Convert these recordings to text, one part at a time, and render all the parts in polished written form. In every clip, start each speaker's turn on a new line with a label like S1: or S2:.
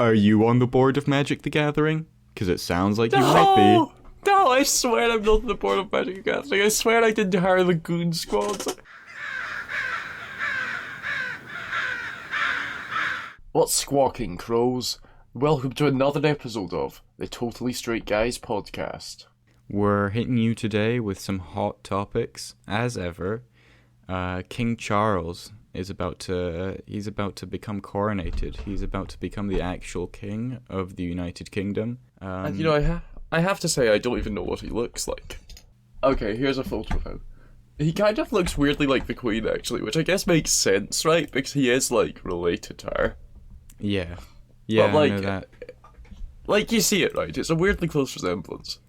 S1: Are you on the board of Magic the Gathering? Because it sounds like you might be.
S2: No, I swear I'm not on the board of Magic the Gathering. I swear I didn't hire the Goon Squad. What's squawking, crows? Welcome to another episode of the Totally Straight Guys podcast.
S1: We're hitting you today with some hot topics, as ever. King Charles is about to become coronated. He's about to become the actual king of the United Kingdom.
S2: And you know, I have to say, I don't even know what he looks like. Okay, here's a photo of him. He kind of looks weirdly like the Queen, actually, which I guess makes sense, right? Because he is, like, related to her.
S1: Yeah,
S2: but, like,
S1: I know that.
S2: Like, you see it, right? It's a weirdly close resemblance.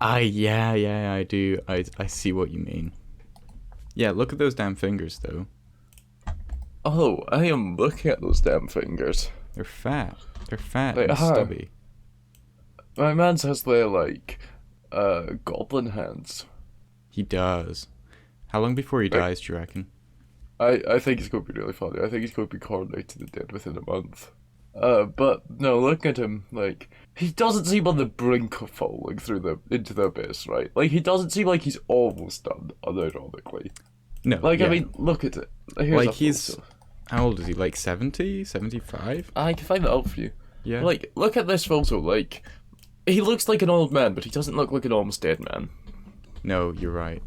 S1: Yeah, I do. I see what you mean. Yeah, look at those damn fingers, though.
S2: Oh, I am looking at those damn fingers.
S1: They're fat. They're fat
S2: They
S1: and
S2: are.
S1: stubby.
S2: My man says they're like, goblin hands.
S1: He does. How long before he dies, do you reckon?
S2: I think it's going to be really funny. I think he's going to be coronated and dead within a month. But no, look at him. Like, he doesn't seem on the brink of falling into the abyss, right? Like, he doesn't seem like he's almost done, unironically.
S1: No.
S2: Like,
S1: yeah.
S2: I mean, look at it. Here's
S1: like,
S2: a
S1: he's...
S2: photo.
S1: How old is he? Like 70? 75?
S2: I can find that out for you.
S1: Yeah.
S2: Like, look at this photo. Like, he looks like an old man, but he doesn't look like an almost dead man.
S1: No, you're right.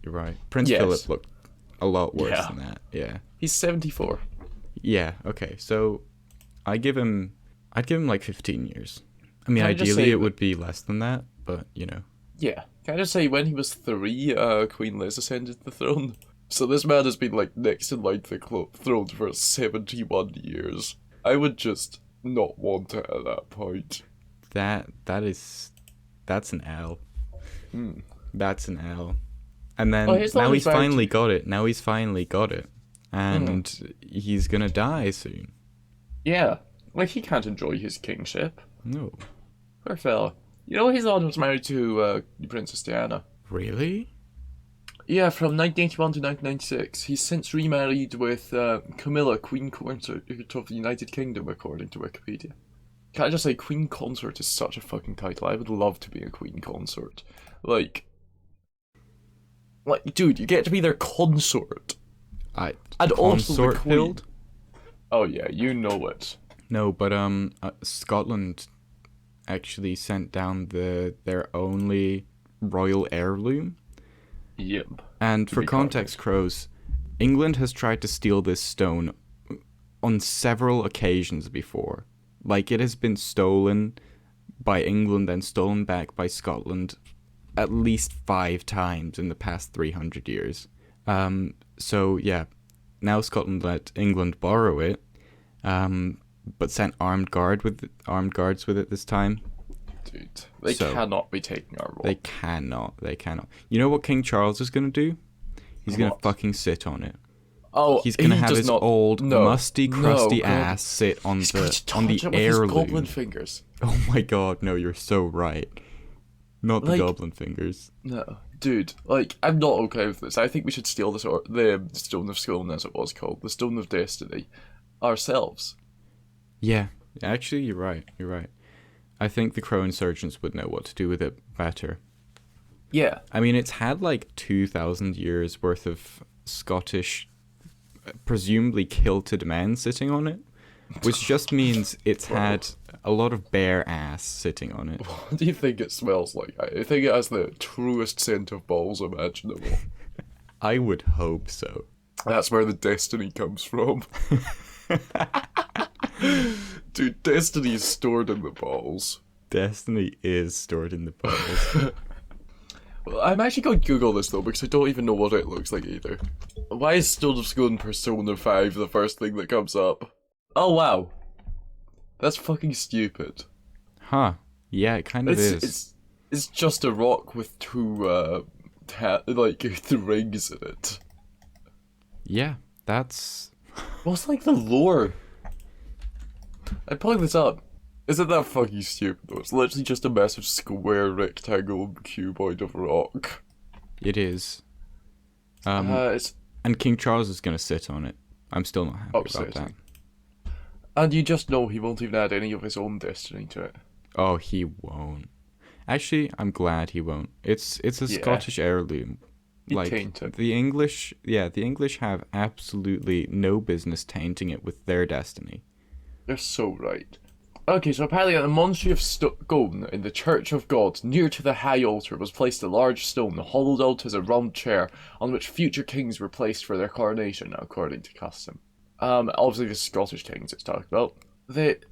S1: Prince
S2: Yes.
S1: Philip looked a lot worse
S2: Yeah.
S1: than that. Yeah.
S2: He's 74.
S1: Yeah, okay. So, I'd give him like 15 years. I mean,
S2: Can I just
S1: ideally
S2: say
S1: it
S2: that-
S1: would be less than that, but, you know.
S2: Yeah. Can I just say, when he was 3, Queen Liz ascended the throne. So this man has been, like, next in line to the throne for 71 years. I would just not want it at that point.
S1: That's an L.
S2: Hmm.
S1: That's an L. And then,
S2: Oh, here's the
S1: now
S2: only
S1: he's finally got it. And he's gonna die soon.
S2: Yeah. Like, he can't enjoy his kingship.
S1: No.
S2: Poor fella. You know, his daughter was married to Princess Diana.
S1: Really?
S2: Yeah, from 1981 to 1996. He's since remarried with Camilla, Queen Consort of the United Kingdom, according to Wikipedia. Can I just say, Queen Consort is such a fucking title. I would love to be a Queen Consort. Like, dude, you get to be their consort. And also the
S1: consort
S2: Queen.
S1: build?
S2: Oh yeah, you know it.
S1: No, but Scotland actually sent down their only royal heirloom.
S2: Yep.
S1: And
S2: To
S1: for
S2: be
S1: context, crows, England has tried to steal this stone on several occasions before. Like, it has been stolen by England and stolen back by Scotland at least 5 times in the past 300 years. So, yeah, now Scotland let England borrow it, but sent armed guards with it this time.
S2: Dude, they cannot be taking our role.
S1: They cannot. You know what King Charles is going to do? He's going to fucking sit on it.
S2: Oh,
S1: He's going to have
S2: does
S1: his
S2: not-
S1: old,
S2: no,
S1: musty, crusty
S2: God.
S1: ass sit on
S2: He's going to
S1: the
S2: touch it with his
S1: heirloom.
S2: goblin fingers.
S1: Oh my god, no, you're so right. Not the
S2: Like-
S1: goblin fingers.
S2: No, dude, like, I'm not okay with this. I think we should steal the Stone of Scone, as it was called, the Stone of Destiny, ourselves.
S1: Yeah, actually, you're right. I think the Crow insurgents would know what to do with it better.
S2: Yeah.
S1: I mean, it's had like 2,000 years worth of Scottish, presumably kilted men sitting on it, which just means it's had a lot of bare ass sitting on it.
S2: What do you think it smells like? I think it has the truest scent of balls imaginable.
S1: I would hope so.
S2: That's where the destiny comes from. Dude, destiny is stored in the balls.
S1: Destiny is stored in the balls.
S2: Well, I'm actually going to Google this though, because I don't even know what it looks like either. Why is Stone of Scone Persona 5 the first thing that comes up? Oh wow. That's fucking stupid.
S1: Huh. Yeah, it kind of is.
S2: It's just a rock with 2 the rings in it.
S1: Yeah, that's...
S2: What's like the lore? I'm pulling this up. Isn't that fucking stupid though? It's literally just a massive square rectangle cuboid of rock.
S1: It is.
S2: It's
S1: And King Charles is going to sit on it. I'm still not happy about
S2: upsetting.
S1: that.
S2: And you just know he won't even add any of his own destiny to it.
S1: Oh, he won't. Actually, I'm glad he won't. It's a
S2: Yeah.
S1: Scottish heirloom.
S2: He
S1: Like
S2: tainted.
S1: the English, the English have absolutely no business tainting it with their destiny.
S2: You're so right. Okay, so apparently at the monastery of Stone in the Church of God, near to the high altar, was placed a large stone, hollowed out as a round chair, on which future kings were placed for their coronation, according to custom. Obviously the Scottish kings it's talking about.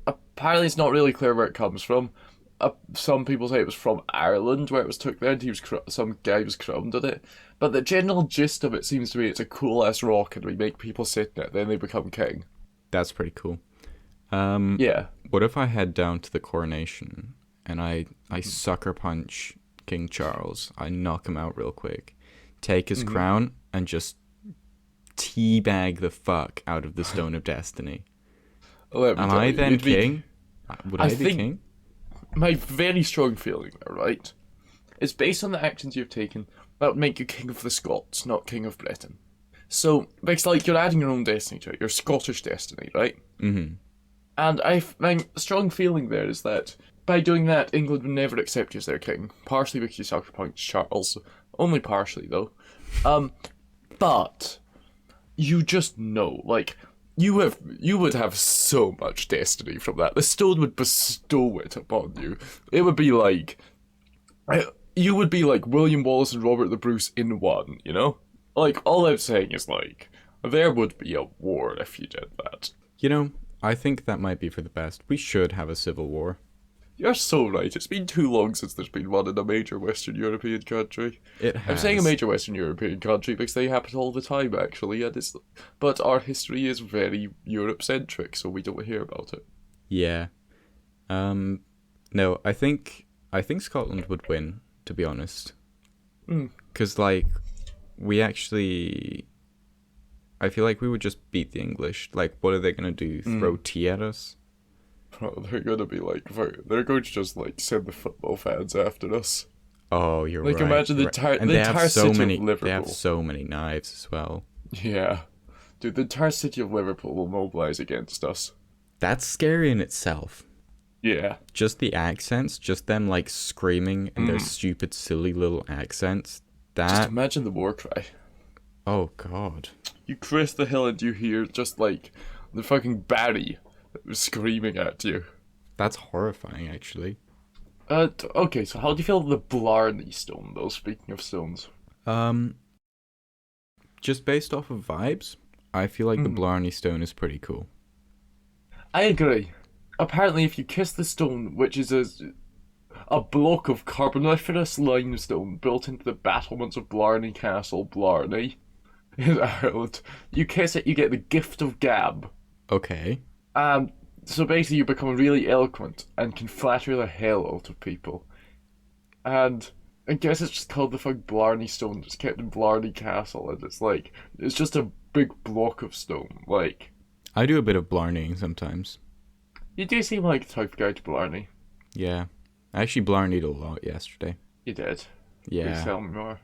S2: Apparently it's not really clear where it comes from. Some people say it was from Ireland, where it was took there, and some guy was crowned on it. But the general gist of it seems to be it's a cool-ass rock, and we make people sit in it, then they become king.
S1: That's pretty cool.
S2: Yeah.
S1: What if I head down to the coronation and I sucker punch King Charles? I knock him out real quick, take his crown, and just teabag the fuck out of the Stone of Destiny. Am I then king? Would I be king?
S2: My very strong feeling, right, is based on the actions you've taken, that would make you king of the Scots, not king of Britain. So, it's like you're adding your own destiny to it, your Scottish destiny, right?
S1: Mm-hmm.
S2: And my strong feeling there is that by doing that, England would never accept you as their king. Partially because you sucker punched Charles. Only partially, though. But you just know, like, you would have so much destiny from that. The stone would bestow it upon you. It would be like, you would be like William Wallace and Robert the Bruce in one, you know? Like, all I'm saying is, like, there would be a war if you did that.
S1: You know, I think that might be for the best. We should have a civil war.
S2: You're so right. It's been too long since there's been one in a major Western European country.
S1: It has.
S2: I'm saying a major Western European country because they happen all the time, actually. But our history is very Europe-centric, so we don't hear about it.
S1: Yeah. No, I think Scotland would win, to be honest. Because, like, I feel like we would just beat the English. Like, what are they going to do? Throw tea at us?
S2: Bro, they're going to be like, they're going to just, like, send the football fans after us.
S1: Oh, you're right.
S2: Like, imagine the entire city of Liverpool.
S1: They have so many knives as well.
S2: Yeah. Dude, the entire city of Liverpool will mobilize against us.
S1: That's scary in itself.
S2: Yeah.
S1: Just the accents, just them, like, screaming in their stupid, silly little accents.
S2: Just imagine the war cry.
S1: Oh, God.
S2: You crest the hill and you hear just, like, the fucking Barry screaming at you.
S1: That's horrifying, actually.
S2: Okay, so how do you feel the Blarney Stone, though, speaking of stones?
S1: Just based off of vibes, I feel like the Blarney Stone is pretty cool.
S2: I agree. Apparently, if you kiss the stone, which is a block of carboniferous limestone built into the battlements of Blarney Castle, Blarney, in Ireland, you kiss it, you get the gift of gab.
S1: Okay.
S2: So basically you become really eloquent and can flatter the hell out of people. And I guess it's just called the fucking Blarney Stone. It's kept in Blarney Castle, and it's just a big block of stone. Like,
S1: I do a bit of Blarneying sometimes.
S2: You do seem like the type of guy to Blarney.
S1: Yeah. I actually Blarneyed a lot yesterday.
S2: You did?
S1: Yeah.
S2: Please tell me more.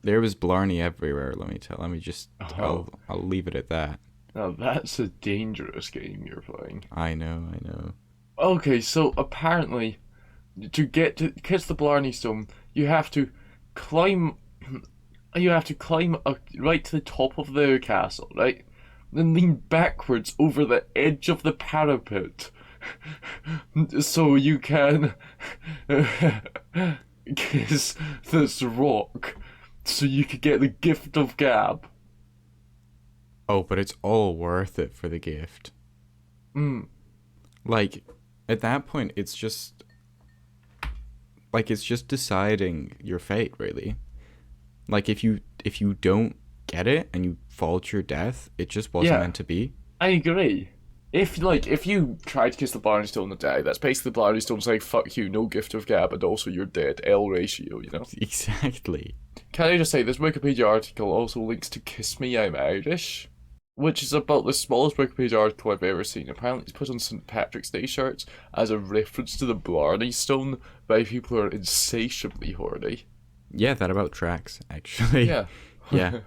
S1: There was Blarney everywhere, let me just... I'll leave it at that.
S2: Now that's a dangerous game you're playing.
S1: I know.
S2: Okay, so apparently, to kiss the Blarney Stone, you have to climb right to the top of the castle, right? Then lean backwards over the edge of the parapet, so you can kiss this rock, so you could get the gift of gab.
S1: Oh, but it's all worth it for the gift. Like, at that point, it's just deciding your fate, really. Like, if you don't get it and you fall to your death, it just wasn't meant to be.
S2: I agree. If you try to kiss the Blarney Stone and die, that's basically the Blarney Stone saying, fuck you, no gift of gab, and also you're dead. L ratio, you know?
S1: Exactly.
S2: Can I just say, this Wikipedia article also links to Kiss Me, I'm Irish, which is about the smallest Wikipedia article I've ever seen. Apparently it's put on St. Patrick's Day shirts as a reference to the Blarney Stone by people who are insatiably horny.
S1: Yeah, that about tracks, actually.
S2: Yeah.
S1: Yeah.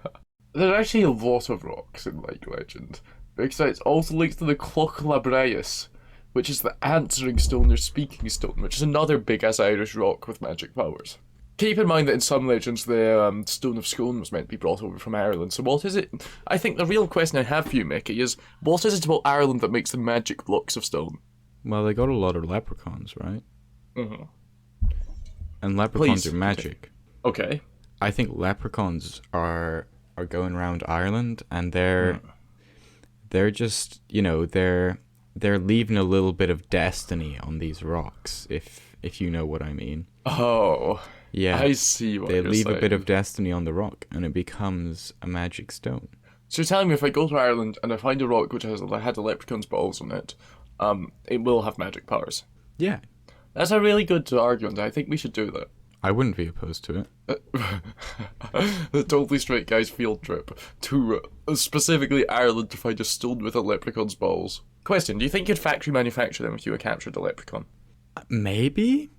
S2: There's actually a lot of rocks in, like, legend. Because it's also linked to the Cloch Labreus, which is the answering stone or speaking stone, which is another big-ass Irish rock with magic powers. Keep in mind that in some legends, the Stone of Scone was meant to be brought over from Ireland. So what is it? I think the real question I have for you, Mickey, is what is it about Ireland that makes the magic blocks of stone?
S1: Well, they got a lot of leprechauns, right?
S2: Mm-hmm.
S1: And leprechauns
S2: Please.
S1: are magic.
S2: Okay.
S1: I think leprechauns are going around Ireland, and they're just, you know, they're leaving a little bit of destiny on these rocks, if you know what I mean.
S2: Oh,
S1: Yeah,
S2: I see what you're
S1: they leave
S2: saying.
S1: a bit of destiny on the rock, and it becomes a magic stone.
S2: So you're telling me if I go to Ireland and I find a rock which had a leprechaun's balls on it will have magic powers?
S1: Yeah,
S2: That's a really good argument. I think we should do that.
S1: I wouldn't be opposed to it.
S2: The Totally Straight Guys field trip to specifically Ireland to find a stone with a leprechaun's balls. Question, do you think you'd factory manufacture them if you were captured a leprechaun?
S1: Maybe,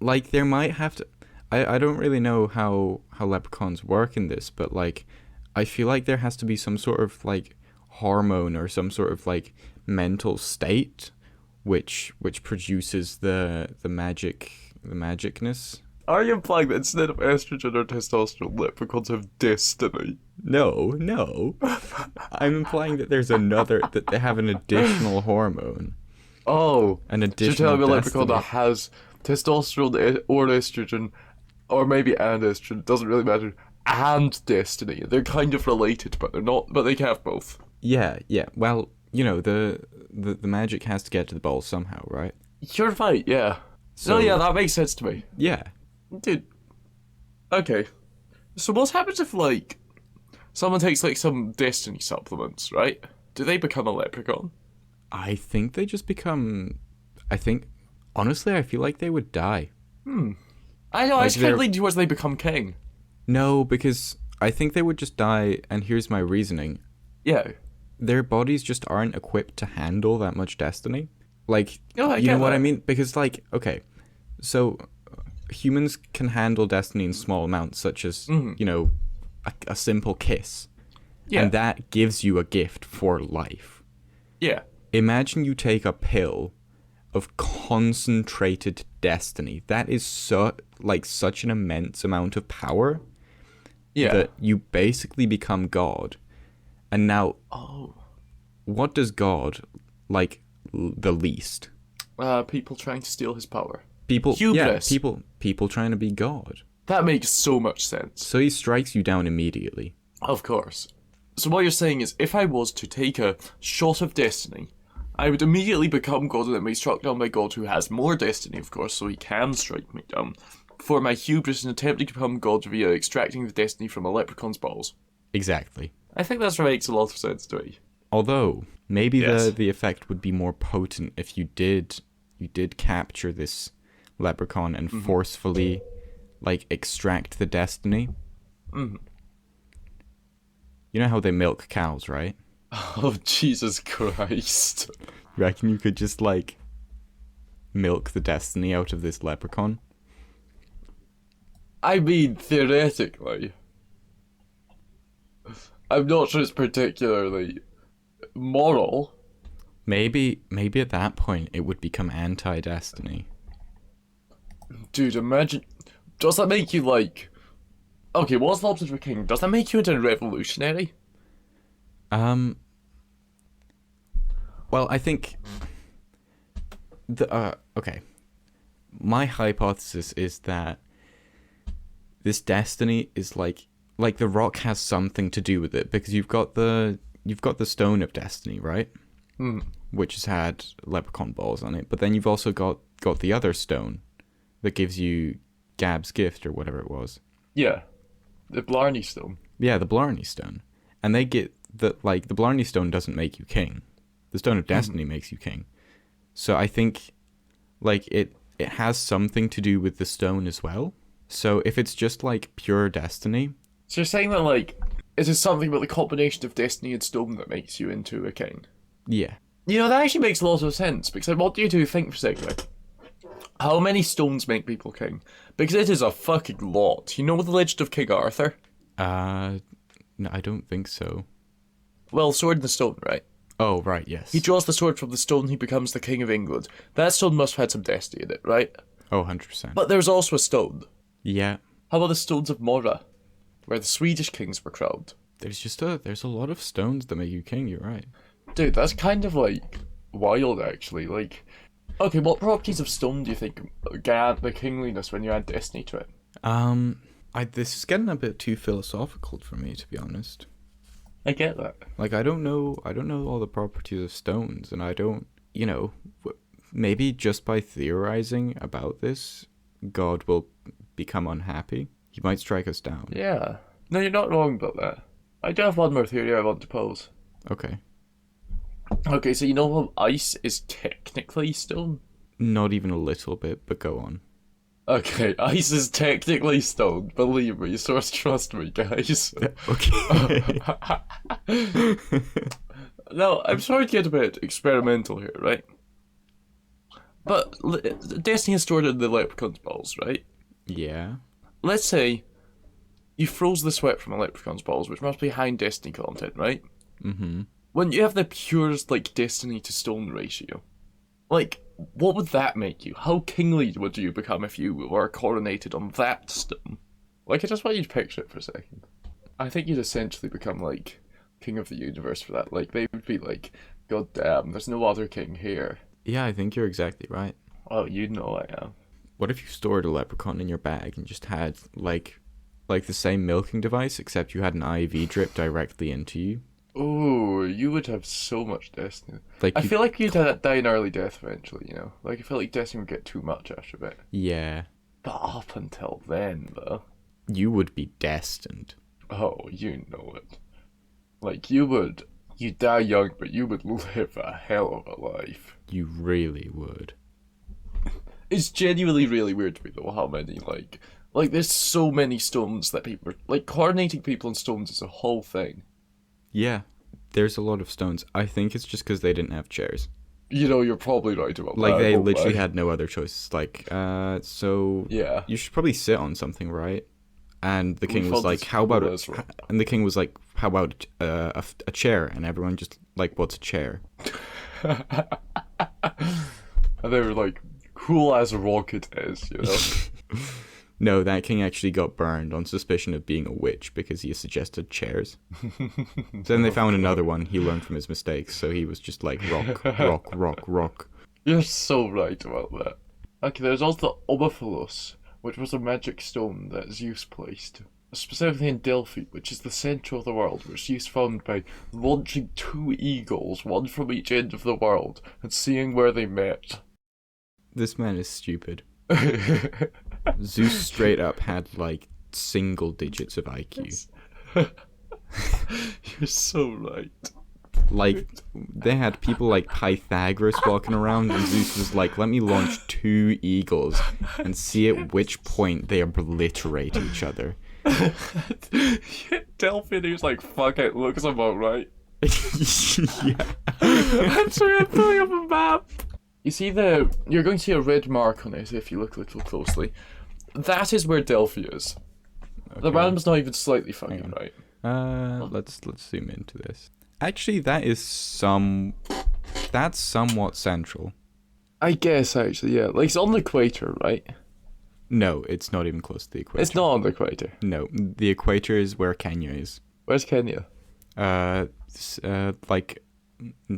S1: like there might have to. I don't really know how leprechauns work in this, but like I feel like there has to be some sort of like hormone or some sort of like mental state which produces the magicness.
S2: Are you implying that instead of estrogen or testosterone, leprechauns have destiny?
S1: No. I'm implying that that they have an additional hormone.
S2: Oh,
S1: An
S2: so
S1: additional
S2: you're telling me a
S1: destiny.
S2: leprechaun that has testosterone or estrogen, or maybe and estrogen, doesn't really matter, and destiny. They're kind of related, but they're not. But they can have both.
S1: Yeah. Well, you know, the magic has to get to the ball somehow, right?
S2: You're right, yeah.
S1: So
S2: Yeah, that makes sense to me.
S1: yeah.
S2: Dude. Okay. So what happens if, like, someone takes, like, some destiny supplements, right? Do they become a leprechaun?
S1: I think they just become. Honestly, I feel like they would die.
S2: I know, I
S1: Like
S2: was kind of leaning towards they become king.
S1: No, because I think they would just die, and here's my reasoning.
S2: Yeah.
S1: Their bodies just aren't equipped to handle that much destiny. Like,
S2: No, I
S1: you know
S2: get
S1: what
S2: that.
S1: I mean? Because, like, okay, so humans can handle destiny in small amounts, such as, you know, a simple kiss.
S2: Yeah.
S1: And that gives you a gift for life.
S2: Yeah.
S1: Imagine you take a pill of concentrated destiny. That is such an immense amount of power
S2: Yeah.
S1: that you basically become God. And now,
S2: Oh.
S1: what does God like the least?
S2: People trying to steal his power.
S1: People,
S2: Hubris.
S1: yeah, people trying to be God.
S2: That makes so much sense.
S1: So he strikes you down immediately.
S2: Of course. So what you're saying is, if I was to take a shot of destiny, I would immediately become God and then be struck down by God, who has more destiny, of course, so he can strike me down, for my hubris in attempting to become God via extracting the destiny from a leprechaun's balls.
S1: Exactly.
S2: I think that makes a lot of sense to me.
S1: Although maybe
S2: Yes.
S1: the effect would be more potent if you did capture this leprechaun and forcefully like extract the destiny. You know how they milk cows, right?
S2: Oh, Jesus Christ.
S1: You reckon you could just like milk the destiny out of this leprechaun?
S2: I mean, theoretically. I'm not sure it's particularly moral.
S1: Maybe at that point it would become anti-destiny.
S2: Dude, imagine... Does that make you, like... Okay, what's the opposite of a king? Does that make you into a revolutionary?
S1: Well, I think okay. My hypothesis is that this destiny is like the rock has something to do with it, because you've got the stone of destiny, right? Which has had leprechaun balls on it, but then you've also got the other stone that gives you Gab's gift or whatever it was.
S2: Yeah. The Blarney Stone.
S1: Yeah, the Blarney Stone. And they get the Blarney Stone doesn't make you king. The Stone of Destiny makes you king. So I think like it has something to do with the stone as well. So if it's just like pure destiny.
S2: So you're saying that, like, it is something about the combination of destiny and stone that makes you into a king?
S1: Yeah.
S2: You know, that actually makes a lot of sense, because what do you do? Think for a second, like, how many stones make people king? Because it is a fucking lot. You know the legend of King Arthur?
S1: No, I don't think so.
S2: Well, Sword in the Stone, right?
S1: Oh, right, yes.
S2: He draws the sword from the stone, he becomes the King of England. That stone must have had some destiny in it, right?
S1: Oh, 100%.
S2: But there's also a stone.
S1: Yeah.
S2: How about the stones of Mora, where the Swedish kings were crowned?
S1: There's a lot of stones that make you king, you're right.
S2: Dude, that's kind of like wild, actually. Like, okay, what properties of stone do you think grant the kingliness when you add destiny to it?
S1: This is getting a bit too philosophical for me, to be honest.
S2: I get that.
S1: Like, I don't know all the properties of stones, and I don't, maybe just by theorizing about this, God will become unhappy. He might strike us down.
S2: Yeah. No, you're not wrong about that. I do have one more theory I want to pose.
S1: Okay.
S2: Okay, so you know how ice is technically stone?
S1: Not even a little bit, but go on.
S2: Okay, ice is technically stone. Believe me, source trust me, guys.
S1: Okay.
S2: Now, I'm sorry to get a bit experimental here, right? But Destiny is stored in the Leprechaun's balls, right?
S1: Yeah.
S2: Let's say you froze the sweat from a Leprechaun's balls, which must be high in Destiny content, right?
S1: Mm-hmm.
S2: When you have the purest, like, Destiny to stone ratio, like, what would that make you? How kingly would you become if you were coronated on that stone? Like, I just want you to picture it for a second. I think you'd essentially become, like, king of the universe for that. Like, they would be like, God damn, there's no other king here.
S1: Yeah, I think you're exactly right.
S2: Oh, you know I am.
S1: What if you stored a leprechaun in your bag and just had, like the same milking device, except you had an IV drip directly into you?
S2: Oh, you would have so much destiny.
S1: Like,
S2: I feel like you'd die an early death eventually, you know? Like, I feel like destiny would get too much after a bit.
S1: Yeah.
S2: But up until then, though.
S1: You would be destined.
S2: Oh, you know it. Like, you'd die young, but you would live a hell of a life.
S1: You really would.
S2: It's genuinely really weird to me, though, how many, like, there's so many stones that people are, like, coronating people on stones is a whole thing.
S1: Yeah, there's a lot of stones. I think it's just because they didn't have chairs.
S2: You know, you're probably right about that.
S1: Like, they literally had no other choices. Like, so...
S2: Yeah.
S1: You should probably sit on something, right? And the king
S2: We
S1: was
S2: found
S1: like,
S2: this
S1: how about...
S2: was right.
S1: And the king was like, how about a chair? And everyone just, like, what's a chair?
S2: And they were like, cool as a rocket is, you know?
S1: No, that king actually got burned on suspicion of being a witch because he suggested chairs. Then they found another one. He learned from his mistakes, so he was just like, rock, rock, rock, rock.
S2: You're so right about that. Okay, there's also the Omphalos, which was a magic stone that Zeus placed. Specifically in Delphi, which is the centre of the world, which Zeus found by launching 2 eagles, one from each end of the world, and seeing where they met.
S1: This man is stupid. Zeus straight up had, like, single digits of IQ.
S2: You're so right.
S1: Like, they had people like Pythagoras walking around, and Zeus was like, let me launch 2 eagles and see at which point they obliterate each other.
S2: Delphi, he was like, fuck it, looks about right.
S1: Yeah.
S2: I'm sorry, I'm pulling up a map. You see you're going to see a red mark on it if you look a little closely. That is where Delphi is. Okay. The random's not even slightly fucking right.
S1: Let's zoom into this. Actually, that's somewhat central.
S2: I guess, actually, yeah. Like, it's on the equator, right?
S1: No, it's not even close to the equator.
S2: It's not on the equator.
S1: No, the equator is where Kenya is.
S2: Where's Kenya?
S1: Like,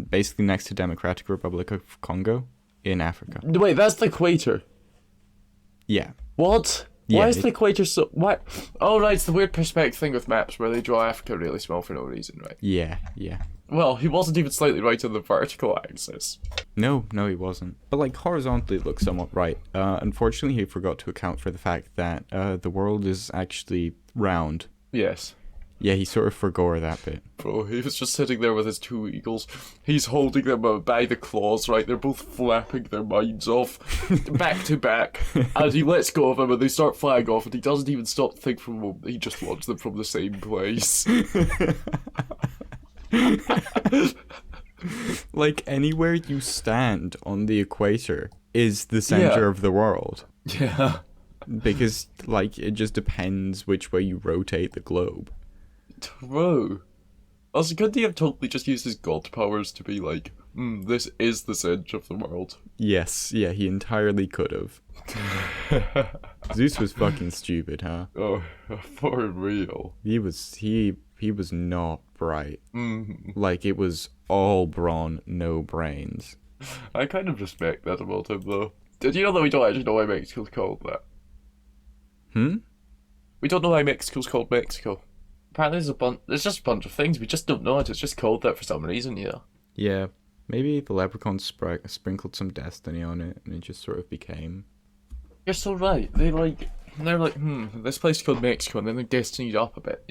S1: basically next to Democratic Republic of Congo in Africa.
S2: Wait, that's the equator?
S1: Yeah.
S2: What?
S1: Yeah,
S2: Why is the equator so... Why? Oh, right, it's the weird perspective thing with maps where they draw Africa really small for no reason, right?
S1: Yeah.
S2: Well, he wasn't even slightly right on the vertical axis.
S1: No, he wasn't. But, like, horizontally it looks somewhat right. Unfortunately, he forgot to account for the fact that the world is actually round.
S2: Yes.
S1: Yeah, he sort of forgot that bit.
S2: Bro, he was just sitting there with his 2 eagles. He's holding them by the claws, right? They're both flapping their minds off, back to back. And he lets go of them and they start flying off and he doesn't even stop to think for a moment. He just launches them from the same place.
S1: Like, anywhere you stand on the equator is the center of the world.
S2: Yeah.
S1: Because, like, it just depends which way you rotate the globe.
S2: True. Also, couldn't he have totally just used his god powers to be like, this is the edge of the world?
S1: Yes, yeah, he entirely could have. Zeus was fucking stupid, huh?
S2: Oh, for real.
S1: He was not bright.
S2: Mm.
S1: Like, it was all brawn, no brains.
S2: I kind of respect that about him, though. Did you know that we don't actually know why Mexico's called that? We don't know why Mexico's called Mexico. Apparently there's just a bunch of things, we just don't know it, it's just called that for some reason,
S1: Yeah, maybe the leprechauns sprinkled some destiny on it, and it just sort of became...
S2: You're so right, they're like, this place is called Mexico, and then they're destinied up a bit,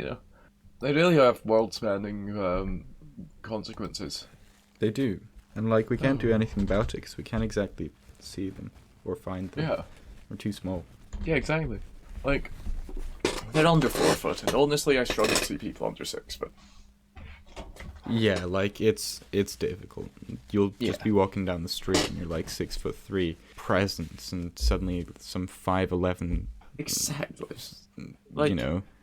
S2: They really have world-spanning consequences.
S1: They do. And, like, we can't do anything about it, because we can't exactly see them, or find them.
S2: Yeah.
S1: We're too small.
S2: Yeah, exactly. Like, they're under 4 foot, and honestly, I struggle to see people under 6 foot.
S1: Yeah, like, it's difficult. You'll just be walking down the street, and you're, like, 6'3" presence, and suddenly some 5'11".
S2: Exactly. Like,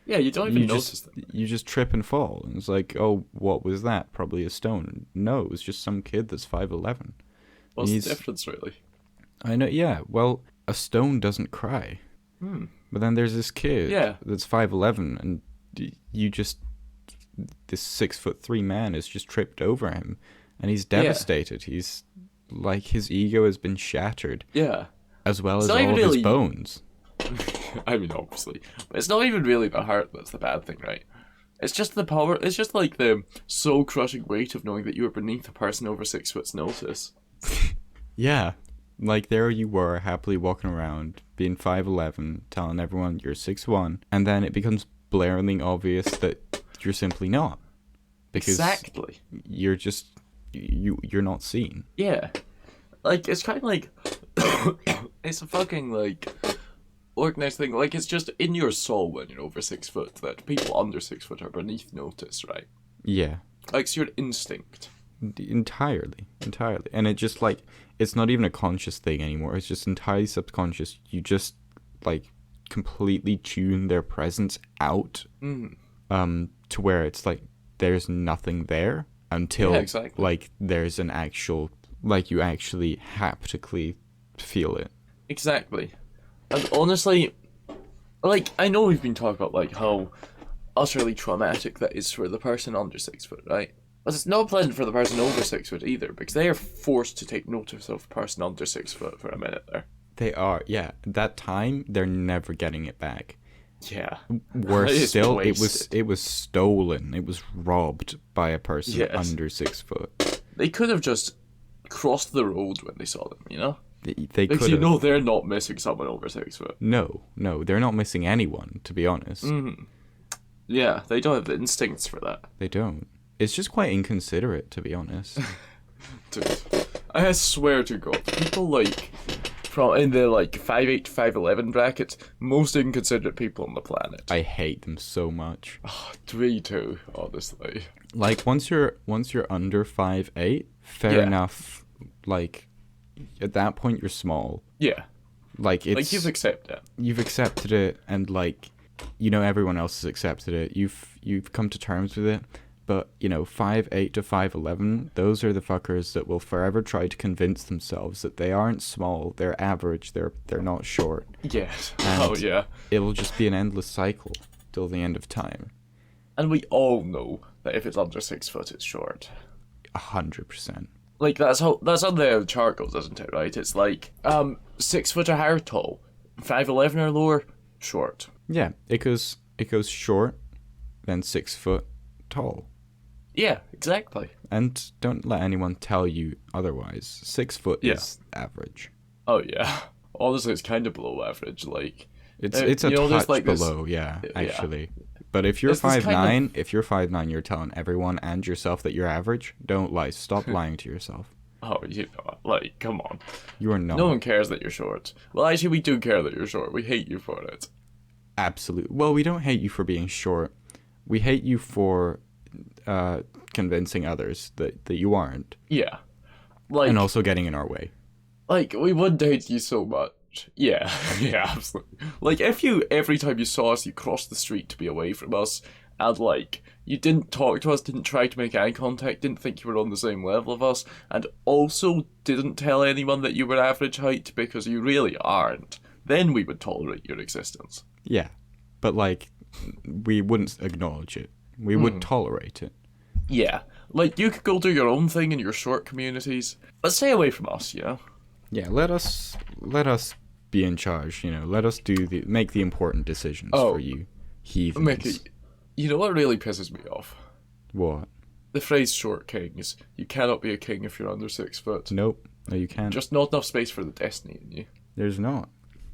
S1: Yeah,
S2: you don't even notice them.
S1: You just trip and fall, and it's like, oh, what was that? Probably a stone. No, it was just some kid that's 5'11".
S2: What's the difference, really?
S1: I know, yeah, well, a stone doesn't cry. But then there's this kid that's 5'11", and this 6'3" man has just tripped over him, and he's devastated. He's, like, his ego has been shattered.
S2: Yeah.
S1: As well as all of his bones.
S2: I mean, obviously. But it's not even really the heart that's the bad thing, right? It's just the power, it's just like the soul-crushing weight of knowing that you were beneath a person over 6 foot's notice.
S1: Yeah. Like, there you were, happily walking around, being 5'11", telling everyone you're 6'1", and then it becomes blaringly obvious that you're simply not. Because
S2: exactly.
S1: You're just, you're not seen.
S2: Yeah. Like, it's kind of like, it's a fucking, like, organized thing. Like, it's just in your soul when you're over 6 foot that people under 6 foot are beneath notice, right?
S1: Yeah.
S2: Like, it's your instinct.
S1: Entirely. And it just, like, it's not even a conscious thing anymore. It's just entirely subconscious. You just, like, completely tune their presence out to where it's like there's nothing there until like there's an actual, like, you actually haptically feel it.
S2: Exactly. And honestly, like, I know we've been talking about, like, how utterly traumatic that is for the person under 6 foot, right? But it's not pleasant for the person over 6 foot either, because they are forced to take notice of the person under 6 foot for a minute there.
S1: They are, yeah. That time, they're never getting it back.
S2: Yeah.
S1: Worse still, it was stolen. It was robbed by a person under 6 foot.
S2: They could have just crossed the road when they saw them,
S1: They
S2: because
S1: could.
S2: They're not missing someone over 6 foot.
S1: No, they're not missing anyone, to be honest.
S2: Yeah, they don't have the instincts for that.
S1: They don't. It's just quite inconsiderate, to be honest.
S2: Dude, I swear to God, people like from in the like 5'8" to 5'11" brackets, most inconsiderate people on the planet.
S1: I hate them so much.
S2: Oh, me too, honestly.
S1: Like, once you're under 5'8", fair enough. Like, at that point you're small.
S2: Yeah.
S1: Like, it's
S2: like, you've accepted it.
S1: You've accepted it, and, like, everyone else has accepted it. You've come to terms with it. But, 5'8" to 5'11", those are the fuckers that will forever try to convince themselves that they aren't small, they're average, they're not short.
S2: Yes.
S1: And it'll just be an endless cycle till the end of time.
S2: And we all know that if it's under 6 foot, it's short.
S1: 100%.
S2: Like, that's how the chart goes, isn't it, right? It's like, 6 foot or higher, tall. 5'11" or lower, short.
S1: Yeah, it goes short, then 6 foot tall.
S2: Yeah, exactly.
S1: And don't let anyone tell you otherwise. 6 foot is average.
S2: Oh yeah. Honestly, it's kind of below average. Like,
S1: it's a touch like below, actually. But if you're 5'9", if you're 5'9", you're telling everyone and yourself that you're average. Don't lie. Stop lying to yourself.
S2: Oh, like, come on.
S1: You are not.
S2: No one cares that you're short. Well, actually, we do care that you're short. We hate you for it.
S1: Absolutely. Well, we don't hate you for being short. We hate you for convincing others that you aren't.
S2: Yeah. Like,
S1: and also getting in our way.
S2: Like, we would hate you so much. Yeah, yeah, absolutely. Like, if you, every time you saw us, you crossed the street to be away from us, and like you didn't talk to us, didn't try to make eye contact, didn't think you were on the same level of us, and also didn't tell anyone that you were average height because you really aren't, then we would tolerate your existence.
S1: Yeah, but like, we wouldn't acknowledge it. We would tolerate it.
S2: Yeah, like you could go do your own thing in your short communities, but stay away from us, you know?
S1: Yeah, let us be in charge. Let us make the important decisions for you, heathens.
S2: Mickey, you know what really pisses me off?
S1: What?
S2: The phrase "short kings." You cannot be a king if you're under 6 foot.
S1: Nope. No, you can't.
S2: Just not enough space for the destiny in you.
S1: There's not.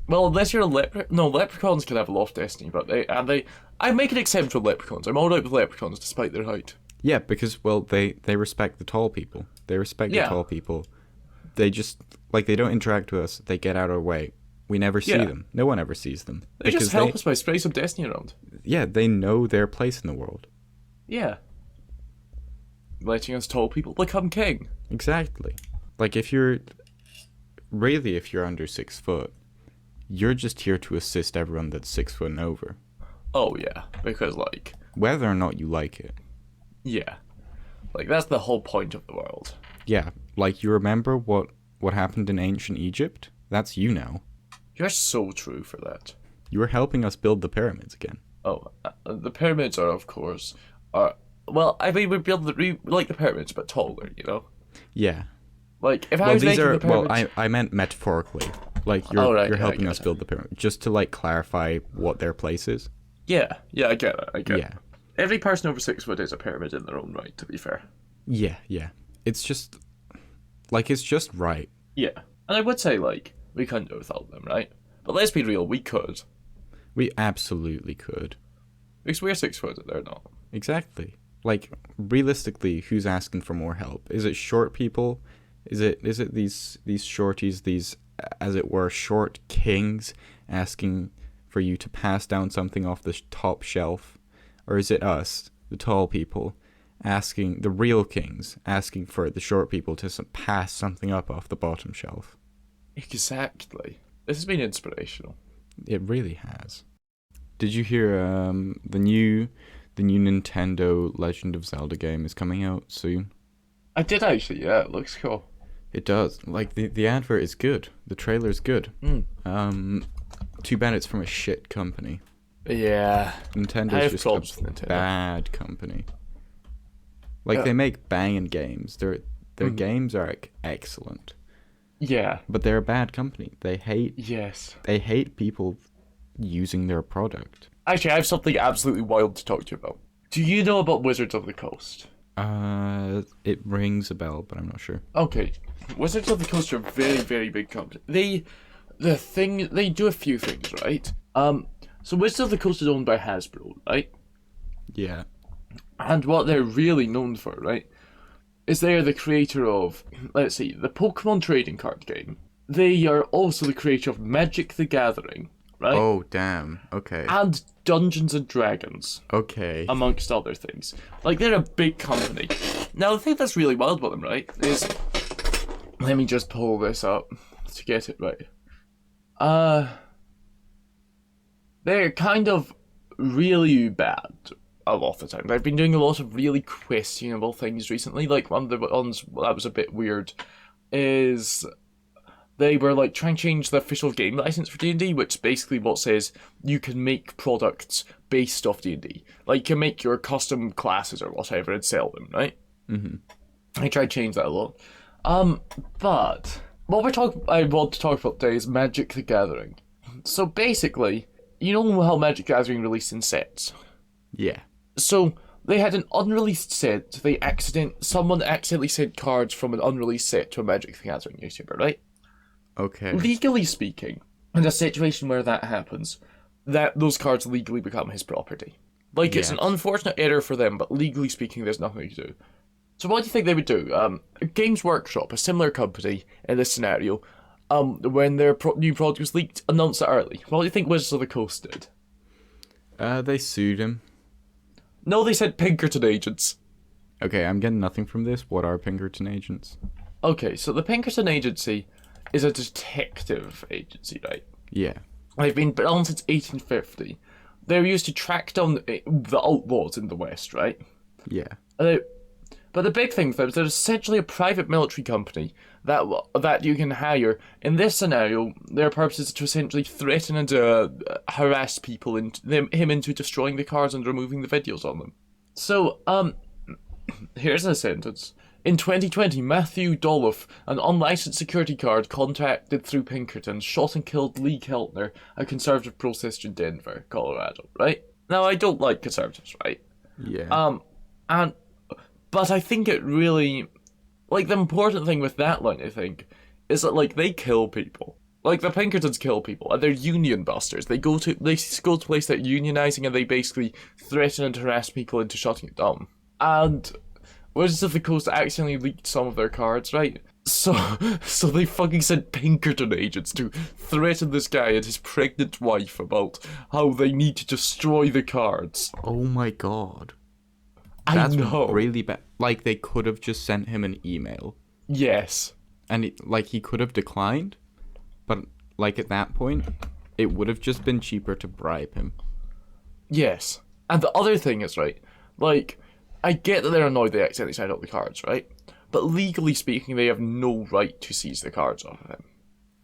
S2: Well, unless you're a leprechauns can have a lot of destiny, but I make an exception for leprechauns. I'm all right with leprechauns despite their height.
S1: Yeah, because, well, they respect the tall people. They respect the tall people. They just, like, they don't interact with us. They get out of our way. We never see them. No one ever sees them.
S2: They just help us by spraying some destiny around.
S1: Yeah, they know their place in the world.
S2: Yeah. Letting us tall people become king.
S1: Exactly. Like, if you're under 6 foot, you're just here to assist everyone that's 6 foot and over.
S2: Oh, yeah. Because, like...
S1: whether or not you like it.
S2: Yeah. Like, that's the whole point of the world.
S1: Yeah. Like, you remember what happened in ancient Egypt? That's you now.
S2: You're so true for that.
S1: You were helping us build the pyramids again.
S2: Oh, the pyramids are, of course... well, I mean, we build like the pyramids, but taller, you know?
S1: Yeah.
S2: Like, if I was making the pyramids...
S1: Well, I meant metaphorically. Like, you're helping us build the pyramid. Just to, like, clarify what their place is.
S2: Yeah, I get it,
S1: Yeah.
S2: Every person over 6 foot is a pyramid in their own right, to be fair.
S1: Yeah. It's just... like, it's just right.
S2: Yeah. And I would say, like, we couldn't do without them, right? But let's be real, we could.
S1: We absolutely could.
S2: Because we're 6 foot and they're not.
S1: Exactly. Like, realistically, who's asking for more help? Is it short people? Is it these shorties, these, as it were, short kings asking for you to pass down something off the top shelf? Or is it us, the tall people, asking, the real kings, asking for the short people to pass something up off the bottom shelf?
S2: Exactly. This has been inspirational.
S1: It really has. Did you hear the new Nintendo Legend of Zelda game is coming out soon?
S2: I did actually, yeah, it looks cool.
S1: It does. Like, the advert is good. The trailer is good. Too bad it's from a shit company.
S2: Yeah.
S1: Nintendo's just a bad company. Like, they make banging games. Their games are excellent.
S2: Yeah.
S1: But they're a bad company. They hate people using their product.
S2: Actually, I have something absolutely wild to talk to you about. Do you know about Wizards of the Coast?
S1: It rings a bell, but I'm not sure.
S2: Okay. Wizards of the Coast are a very, very big company. They do a few things, right? So Wizards of the Coast is owned by Hasbro, right?
S1: Yeah.
S2: And what they're really known for, right, is they are the creator of, let's see, the Pokemon trading card game. They are also the creator of Magic the Gathering, right?
S1: Oh, damn. Okay.
S2: And Dungeons and Dragons.
S1: Okay.
S2: Amongst other things. Like, they're a big company. Now, the thing that's really wild about them, right, is... let me just pull this up to get it right. They're kind of really bad a lot of the time. They've been doing a lot of really questionable things recently. Like, one of the ones that was a bit weird is they were, like, trying to change the official game license for D&D, which basically what says you can make products based off D&D. Like, you can make your custom classes or whatever and sell them, right?
S1: Mm-hmm.
S2: I tried to change that a lot. But what I want to talk about today is Magic the Gathering. So basically, you know how Magic the Gathering released in sets?
S1: Yeah.
S2: So they had an unreleased set. Someone accidentally sent cards from an unreleased set to a Magic the Gathering YouTuber, right?
S1: Okay.
S2: Legally speaking, in a situation where that happens, those cards legally become his property. Like, it's an unfortunate error for them, but legally speaking, there's nothing to do. So what do you think they would do? Games Workshop, a similar company in this scenario, when their new product was leaked, announced it early. What do you think Wizards of the Coast did?
S1: They sued him.
S2: No, they sent Pinkerton agents.
S1: Okay, I'm getting nothing from this. What are Pinkerton agents?
S2: Okay, so the Pinkerton agency is a detective agency, right?
S1: Yeah.
S2: They've been around since 1850. they're used to track down the outlaws in the West, right?
S1: Yeah.
S2: But the big thing with them is they're essentially a private military company that you can hire. In this scenario, their purpose is to essentially threaten and harass people into destroying the cards and removing the videos on them. So, here's a sentence. In 2020, Matthew Doloff, an unlicensed security guard contacted through Pinkerton, shot and killed Lee Keltner, a conservative procession in Denver, Colorado, right? Now, I don't like conservatives, right?
S1: Yeah.
S2: But I think it really, like, the important thing with that line, I think, is that, like, they kill people. Like, the Pinkertons kill people, and they're union busters. They go to places that unionizing, and they basically threaten and harass people into shutting it down. And Wizards of the Coast accidentally leaked some of their cards, right? So they fucking sent Pinkerton agents to threaten this guy and his pregnant wife about how they need to destroy the cards.
S1: Oh my god.
S2: That's
S1: That's really bad. Like, they could have just sent him an email.
S2: Yes.
S1: And, he could have declined. But, like, at that point, it would have just been cheaper to bribe him.
S2: Yes. And the other thing is, right, like, I get that they're annoyed they accidentally signed up the cards, right? But legally speaking, they have no right to seize the cards off of him.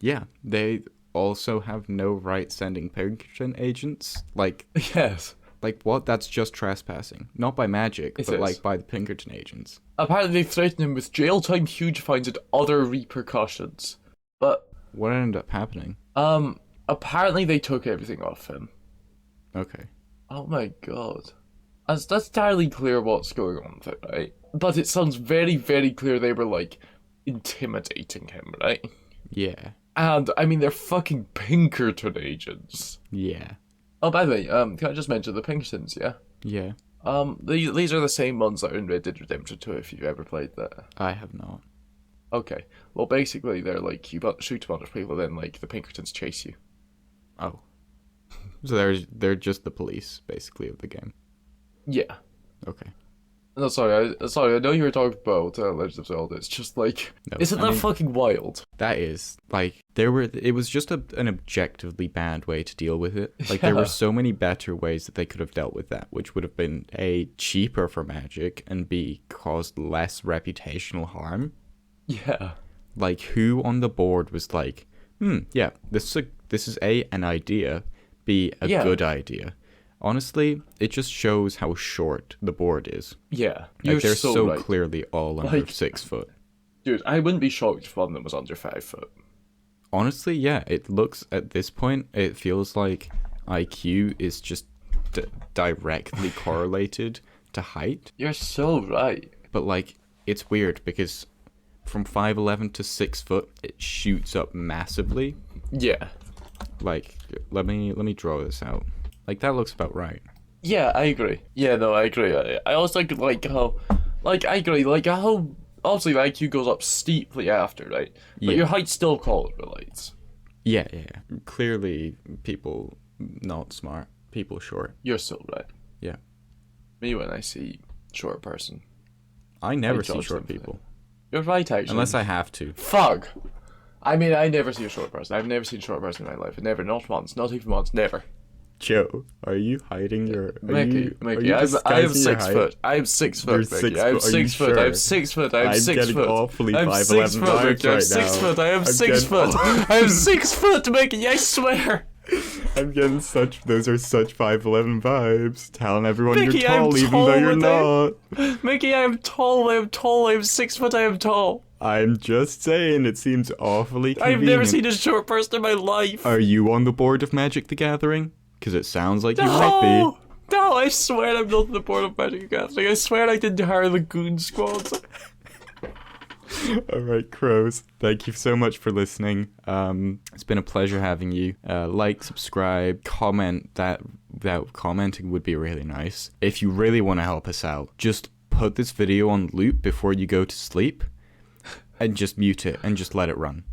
S1: Yeah, they also have no right sending Pinkerton agents. Like,
S2: Yes.
S1: like what? That's just trespassing. Not by magic,
S2: It
S1: but
S2: is.
S1: like by the Pinkerton agents.
S2: Apparently they threatened him with jail time, huge fines, and other repercussions. But,
S1: What ended up happening?
S2: apparently they took everything off him.
S1: Okay.
S2: Oh my god. That's entirely clear what's going on with it, right? But it sounds very, very clear they were, like, intimidating him, right?
S1: Yeah.
S2: And, I mean, they're fucking Pinkerton agents.
S1: Yeah.
S2: Oh, by the way, can I just mention the Pinkertons, yeah?
S1: Yeah.
S2: These are the same ones that are in Red Dead Redemption 2, if you've ever played that.
S1: I have not.
S2: Okay. Well, basically, they're like, you shoot a bunch of people, then, like, the Pinkertons chase you.
S1: Oh. So they're just the police, basically, of the game.
S2: Yeah.
S1: Okay.
S2: No, sorry, I know you were talking about Legend of Zelda. It's just like,
S1: No,
S2: isn't
S1: I
S2: that
S1: mean-
S2: fucking wild?
S1: That is, like, it was just an objectively bad way to deal with it. Like, there
S2: Yeah.
S1: were so many better ways that they could have dealt with that, which would have been A, cheaper for Magic, and B, caused less reputational harm.
S2: Yeah.
S1: Like, who on the board was like, yeah, this is A, an idea, B, a
S2: Yeah.
S1: good idea. Honestly, it just shows how short the board is.
S2: Yeah.
S1: Like,
S2: You're
S1: they're
S2: so,
S1: so
S2: right.
S1: clearly all under
S2: Like-
S1: 6 foot.
S2: Dude, I wouldn't be shocked if one of them was under 5 foot.
S1: Honestly, yeah, it looks, at this point, it feels like IQ is just directly correlated to height.
S2: You're so right.
S1: But, like, it's weird because from 5'11 to 6 foot, it shoots up massively.
S2: Yeah.
S1: Like, let me draw this out. Like, that looks about right.
S2: Yeah, I agree. Yeah, no, I agree. I also like how, like, I agree, like how, obviously the IQ goes up steeply after, right? But
S1: Yeah.
S2: your height still correlates.
S1: Yeah. Clearly, people not smart. People short.
S2: You're so right.
S1: Yeah.
S2: Me, when I see short person.
S1: I never
S2: I
S1: see
S2: judge
S1: short
S2: them for
S1: people.
S2: You're right, actually.
S1: Unless I have to.
S2: Fuck! I mean, I never see a short person. I've never seen a short person in my life. Never, not once, not even once, never.
S1: Joe, are you hiding your...
S2: Mickey,
S1: are
S2: I am
S1: disguising your
S2: 6
S1: height?
S2: foot. I am 6 foot,
S1: You're
S2: Mickey.
S1: 6
S2: I am
S1: foot. Are you
S2: 6 foot. I am
S1: sure?
S2: 6 foot. I am
S1: I'm
S2: 6
S1: getting
S2: foot.
S1: awfully
S2: I'm
S1: 5'11"
S2: 6 foot,
S1: vibes
S2: Mickey. I'm
S1: right
S2: 6
S1: now.
S2: foot. I am
S1: I'm
S2: 6 foot.
S1: getting-
S2: I am 6 foot, Mickey. I swear.
S1: I'm getting those are such 5'11" vibes. Telling everyone
S2: Mickey,
S1: you're
S2: I'm
S1: tall even
S2: tall
S1: though you're
S2: with
S1: not.
S2: Mickey, I am tall. I am tall. I am 6 foot. I am tall.
S1: I'm just saying, it seems awfully convenient.
S2: I've never seen a short person in my life.
S1: Are you on the board of Magic the Gathering? Because it sounds like you might
S2: No! No, I swear I'm not on the board of Magic the Gathering. I swear I didn't hire the Goon Squad.
S1: be. Alright, crows. Thank you so much for listening. It's been a pleasure having you. Like, subscribe, comment. That commenting would be really nice. If you really want to help us out, just put this video on loop before you go to sleep. And just mute it and just let it run.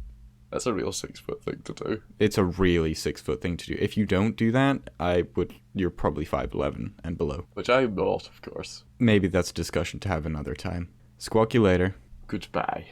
S2: That's a real 6 foot thing to do.
S1: It's a really 6 foot thing to do. If you don't do that, you're probably 5'11" and below.
S2: Which I'm not, of course.
S1: Maybe that's a discussion to have another time. Squawk you later.
S2: Goodbye.